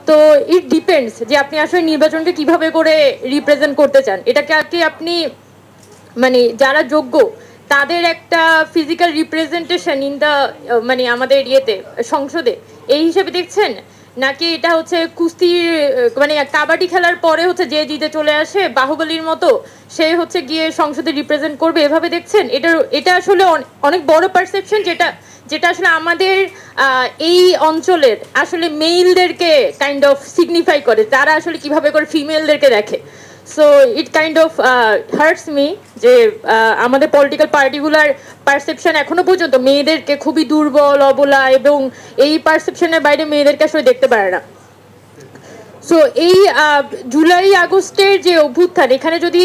তো it depends যে আপনি আসলে নির্বাচনকে কিভাবে করে রিপ্রেজেন্ট করতে চান। এটাকে কি আপনি মানে যারা যোগ্য তাদের একটা ফিজিক্যাল রিপ্রেজেন্টেশন ইন দ্য মানে আমাদের ইয়েতে সংসদে এই হিসেবে দেখছেন, নাকি এটা হচ্ছে কুস্তির মানে কাবাডি খেলার পরে হচ্ছে যে জিতে চলে আসে বাহুবলীর মতো সে হচ্ছে গিয়ে সংসদে রিপ্রেজেন্ট করবে এভাবে দেখছেন? এটা আসলে অনেক বড় পারসেপশন, যেটা আসলে আমাদের এই অঞ্চলের আসলে মেইলদেরকে কাইন্ড অফ সিগনিফাই করে, তারা আসলে কিভাবে করে ফিমেলদেরকে দেখে। So it kind of hearts me যে আমাদের পলিটিক্যাল পার্টিগুলার পারসেপশন এখনো পর্যন্ত মেয়েদেরকে খুবই দুর্বল, অবলা, এবং এই পারসেপশনের বাইরে মেয়েদেরকে আসলে দেখতে পারে না। সো এই জুলাই আগস্টের যে অভ্যুত্থান, এখানে যদি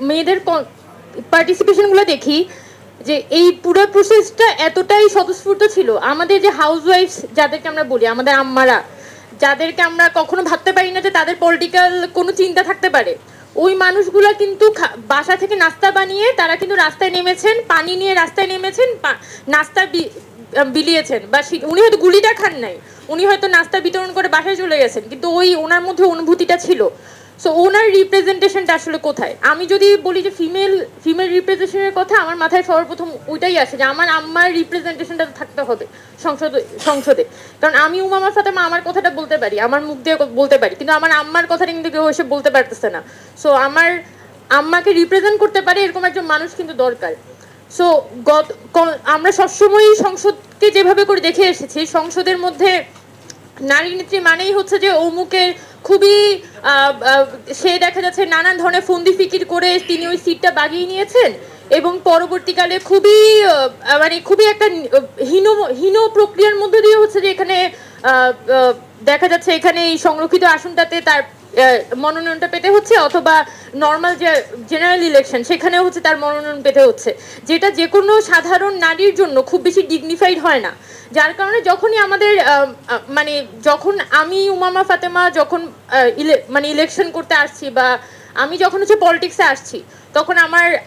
মেয়েদের পার্টিসিপেশনগুলো দেখি, যে এই পুরো প্রসেসটা এতটাই স্বতঃস্ফূর্ত ছিল। আমাদের যে হাউসওয়াইফস যাদেরকে আমরা বলি, আমাদের আম্মারা, যাদেরকে আমরা কখনো ভাবতে পারি না যে তাদের পলিটিক্যাল কোনো চিন্তা থাকতে পারে, ওই মানুষগুলা কিন্তু বাসা থেকে নাস্তা বানিয়ে তারা কিন্তু রাস্তায় নেমেছেন, পানি নিয়ে রাস্তায় নেমেছেন, নাস্তা বিলিয়েছেন, বা উনি হয়তো গুলিটা খান নাই, উনি হয়তো নাস্তা বিতরণ করে বাসায় চলে গেছেন, কিন্তু ওই ওনার মধ্যে অনুভূতিটা ছিল। সো ওনার রিপ্রেজেন্টেশনটা আসলে কোথায়? আমি যদি বলি যে ফিমেল রিপ্রেজেন্টেশনের কথা, আমার মাথায় সর্বপ্রথম ওইটাই আসে যে আমার আম্মার রিপ্রেজেন্টেশনটা থাকতে হবে সংসদে। কারণ আমি উমামা ফাতেমা আমার কথাটা বলতে পারি, আমার মুখ দিয়ে বলতে পারি, কিন্তু আমার আম্মার কথাটা কিন্তু কেউ এসে বলতে পারতেছে না। সো আমার আম্মাকে রিপ্রেজেন্ট করতে পারে এরকম একজন মানুষ কিন্তু দরকার। সো আমরা সবসময়ই সংসদকে যেভাবে করে দেখে এসেছি, সংসদের মধ্যে নারী নেত্রী মানেই হচ্ছে যে অমুকের খুবই সে দেখা যাচ্ছে নানান ধরনের ফন্দি ফিকির করে তিনি ওই সিটটা বাগিয়ে নিয়েছেন, এবং পরবর্তীকালে খুবই একটা হীন প্রক্রিয়ার মধ্যে দিয়ে হচ্ছে যে এখানে দেখা যাচ্ছে এখানে এই সংরক্ষিত আসনটাতে তার মনোনয়নটা পেতে হচ্ছে, অথবা নর্মাল যে জেনারেল ইলেকশন সেখানেও হচ্ছে তার মনোনয়ন পেতে হচ্ছে, যেটা যে কোনো সাধারণ নারীর জন্য খুব বেশি ডিগনিফাইড হয় না। যার কারণে যখনই আমাদের যখন আমি উমামা ফাতেমা যখন ইলেকশন করতে আসছি, বা আমি যখন হচ্ছে পলিটিক্সে আসছি, তখন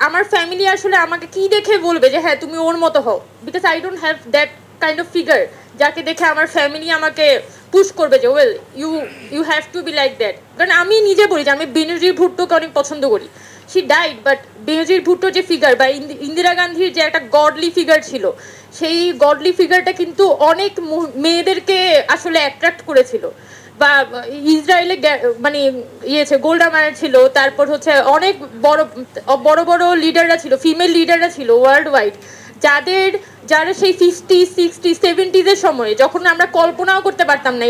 আমার ফ্যামিলি আসলে আমাকে কি দেখে বলবে যে হ্যাঁ তুমি ওর মতো হও, because I don't have that kind of figure যাকে দেখে আমার ফ্যামিলি আমাকে পুশ করবে যে well you have to be like that. কারণ আমি নিজে বলি যে আমি বেনজির ভুট্টোকে অনেক পছন্দ করি, শি ডাইড, বাট বেনজির ভুট্টো যে ফিগার বা ইন্দিরা গান্ধীর যে একটা গডলি ফিগার ছিল, সেই গডলি ফিগারটা কিন্তু অনেক মেয়েদেরকে আসলে অ্যাট্রাক্ট করেছিল। বা ইসরায়েলে গোল্ডা মায়ার ছিল, তারপর হচ্ছে অনেক বড় বড় লিডাররা ছিল, ফিমেল লিডাররা ছিল ওয়ার্ল্ড ওয়াইড, যারা সেই 50, 60, 70s সময়ে যখন আমরা কল্পনাও করতে পারতাম না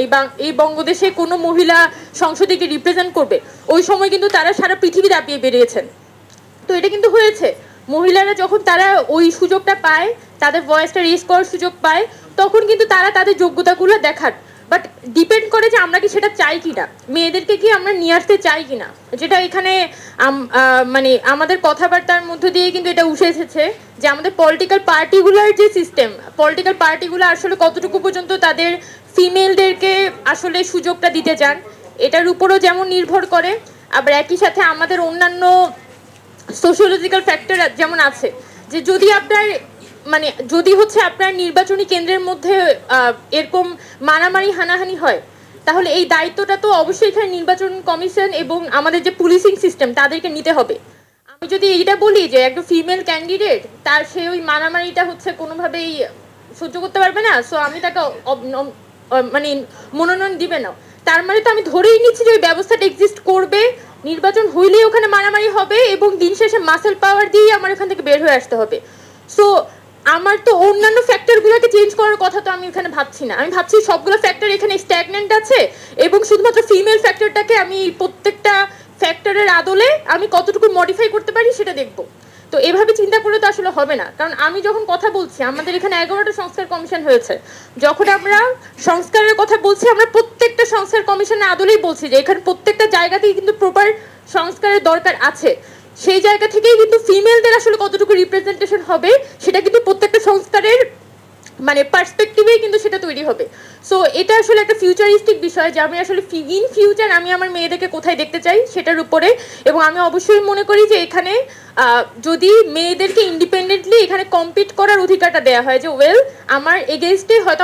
এই বঙ্গদেশে কোনো মহিলা সংসদে রিপ্রেজেন্ট করবে, ওই সময় কিন্তু তারা সারা পৃথিবী দাপিয়ে বেরিয়েছেন। তো এটা কিন্তু হয়েছে, মহিলারা যখন তারা ওই সুযোগটা পায়, তাদের ভয়েসটা রেজ করার সুযোগ পায়, তখন কিন্তু তারা তাদের যোগ্যতাগুলো দেখান। বাট ডিপেন্ড করে যে আমরা কি সেটা চাই কিনা, মেয়েদেরকে কি আমরা নিয়ে আসতে চাই কিনা, যেটা এখানে আমাদের কথাবার্তার মধ্য দিয়ে কিন্তু এটা উঠে এসেছে যে আমাদের পলিটিক্যাল পার্টিগুলার যে সিস্টেম, পলিটিক্যাল পার্টিগুলো আসলে কতটুকু পর্যন্ত তাদের ফিমেলদেরকে আসলে সুযোগটা দিতে চান, এটার উপরও যেমন নির্ভর করে, আবার একই সাথে আমাদের অন্যান্য সোশিওলজিক্যাল ফ্যাক্টর যেমন আছে, যে যদি হচ্ছে আপনার নির্বাচনী কেন্দ্রের মধ্যে এরকম মারামারি হানাহানি হয়, তাহলে এই দায়িত্বটা তো অবশ্যই এখানে নির্বাচন কমিশন এবং আমাদের যে পুলিশিং সিস্টেম তাদেরকে নিতে হবে। আমি যদি এইটা বলি যে একটা ফিমেল ক্যান্ডিডেট সে ওই মারামারিটা হচ্ছে কোনোভাবেই সহ্য করতে পারবে না, সো আমি তাকে মনোনয়ন দিবে না, তার মানে তো আমি ধরেই নিচ্ছি যে ওই ব্যবস্থাটা এক্সিস্ট করবে, নির্বাচন হইলেই ওখানে মারামারি হবে, এবং দিন শেষে মাসেল পাওয়ার দিয়েই আমার এখান থেকে বের হয়ে আসতে হবে। সো আমার তো অন্যান্য ফ্যাক্টরগুলোকে চেঞ্জ করার কথা তো আমি এখানে ভাবছি না, আমি ভাবছি সবগুলো ফ্যাক্টর এখানে স্ট্যাগনেন্ট আছে, এবং শুধুমাত্র ফিমেল ফ্যাক্টরটাকে আমি প্রত্যেকটা ফ্যাক্টরের আদলে আমি কতটুকু মডিফাই করতে পারি সেটা দেখব। তো এভাবে চিন্তা করলে তো আসলে হবে না, কারণ আমি যখন কথা বলছি, আমাদের এখানে 11টা সংস্কার কমিশন হয়েছে, যখন আমরা সংস্কারের কথা বলছি আমরা প্রত্যেকটা সংস্কার কমিশনের আদলেই বলছি যে এখানে প্রত্যেকটা জায়গাতেই কিন্তু প্রপার সংস্কারের দরকার আছে, সেই জায়গা থেকেই কিন্তু ফিমেলদের আসলে কতটুকু রিপ্রেজেন্টেশন হবে সেটা কিন্তু প্রত্যেকটা সংস্কারের মানে পার্সপেক্টিভেই কিন্তু সেটা তৈরি হবে। সো এটা আসলে একটা ফিউচারিস্টিক বিষয় যে আমি আসলে ইন ফিউচার আমি আমার মেয়েদেরকে কোথায় দেখতে চাই সেটার উপরে। এবং আমি অবশ্যই মনে করি যে এখানে যদি মেয়েদেরকে ইন্ডিপেন্ডেন্টলি এখানে কম্পিট করার অধিকারটা দেওয়া হয় যে ওয়েল আমার এগেনস্টে হয়তো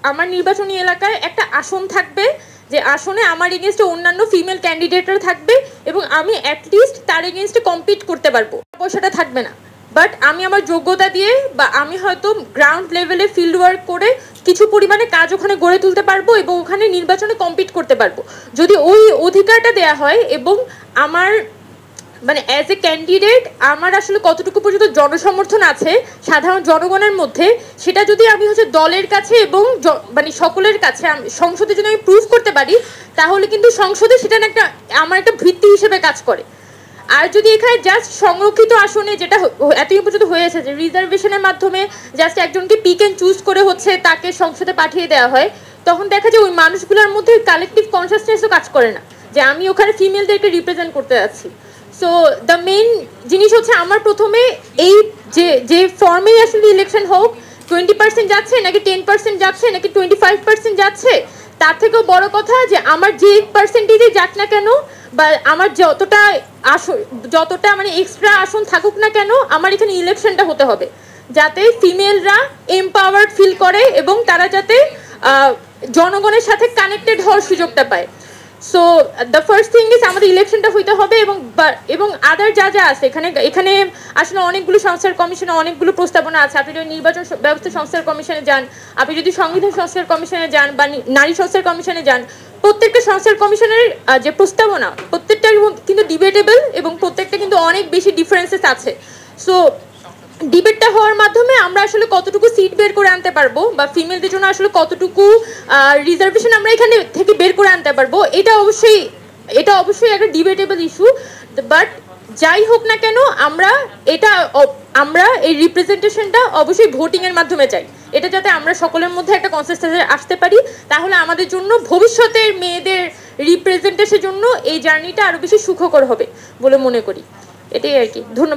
আমার নির্বাচনী এলাকায় একটা আসন থাকবে, যে আসনে আমার এগেনস্টে অন্যান্য ফিমেল ক্যান্ডিডেটরা থাকবে এবং আমি অ্যাটলিস্ট তার এগেনস্টে কম্পিট করতে পারবো, পয়সাটা থাকবে না, বাট আমি আমার যোগ্যতা দিয়ে বা আমি হয়তো গ্রাউন্ড লেভেলে ফিল্ড ওয়ার্ক করে কিছু পরিমাণে কাজ ওখানে গড়ে তুলতে পারবো এবং ওখানে নির্বাচনে কম্পিট করতে পারবো। যদি ওই অধিকারটা দেয়া হয় এবং আমার মানে অ্যাজ এ ক্যান্ডিডেট আমার আসলে কতটুকু পর্যন্ত জনসমর্থন আছে সাধারণ জনগণের মধ্যে, সেটা যদি আমি হচ্ছে দলের কাছে এবং মানে সকলের কাছে সংসদে যদি আমি প্রুভ করতে পারি, তাহলে কিন্তু সংসদে সেটা একটা আমার একটা ভিত্তি হিসেবে কাজ করে। আর যদি এখানে জাস্ট সংরক্ষিত আসনে যেটা এতদিন পর্যন্ত হয়েছে যে রিজার্ভেশনের মাধ্যমে জাস্ট একজনকে পিক অ্যান্ড চুজ করে হচ্ছে তাকে সংসদে পাঠিয়ে দেওয়া হয়, তখন দেখা যায় ওই মানুষগুলোর মধ্যে কালেকটিভ কনসাসনেসও কাজ করে না যে আমি ওখানে ফিমেলদেরকে রিপ্রেজেন্ট করতে যাচ্ছি। সো দ্য মেইন জিনিস হচ্ছে আমার প্রথমে এই যে ফর্মেই আসলে ইলেকশন হোক, 20% যাচ্ছে নাকি 10% যাচ্ছে নাকি 25% যাচ্ছে, তার থেকেও বড় কথা যে আমার যে পার্সেন্টেজে যাক না কেন বা আমার যতটা মানে এক্সট্রা আসন থাকুক না কেন, আমার এখানে ইলেকশনটা হতে হবে যাতে ফিমেলরা এমপাওয়ার্ড ফিল করে এবং তারা যাতে জনগণের সাথে কানেক্টেড হওয়ার সুযোগটা পায়। So the first thing is আমাদের ইলেকশনটা হইতে হবে এবং আদার যা আছে এখানে আসলে অনেকগুলো সংস্কার কমিশনে অনেকগুলো প্রস্তাবনা আছে। আপনি যদি নির্বাচন ব্যবস্থা সংস্কার কমিশনে যান, আপনি যদি সংবিধান সংস্কার কমিশনে যান বা নারী সংস্কার কমিশনে যান, প্রত্যেকটা সংস্কার কমিশনের যে প্রস্তাবনা প্রত্যেকটা কিন্তু ডিবেটেবল এবং প্রত্যেকটা কিন্তু অনেক বেশি ডিফারেন্সেস আছে। সো ডিবেটটা হওয়ার মাধ্যমে আমরা আসলে কতটুকু সিট বের করে আনতে পারবো বা ফিমেলদের জন্য আসলে কতটুকু রিজার্ভেশন আমরা এখানে থেকে বের করে আনতে পারবো, এটা অবশ্যই একটা ডিবেটেবল ইস্যু। বাট যাই হোক না কেন আমরা এই রিপ্রেজেন্টেশনটা অবশ্যই ভোটিংয়ের মাধ্যমে চাই, এটা যাতে আমরা সকলের মধ্যে একটা কনসেনসাসে আসতে পারি, তাহলে আমাদের জন্য ভবিষ্যতের মেয়েদের রিপ্রেজেন্টেশনের জন্য এই জার্নিটা আরও বেশি সুখকর হবে বলে মনে করি। এটাই আর কি। ধন্যবাদ।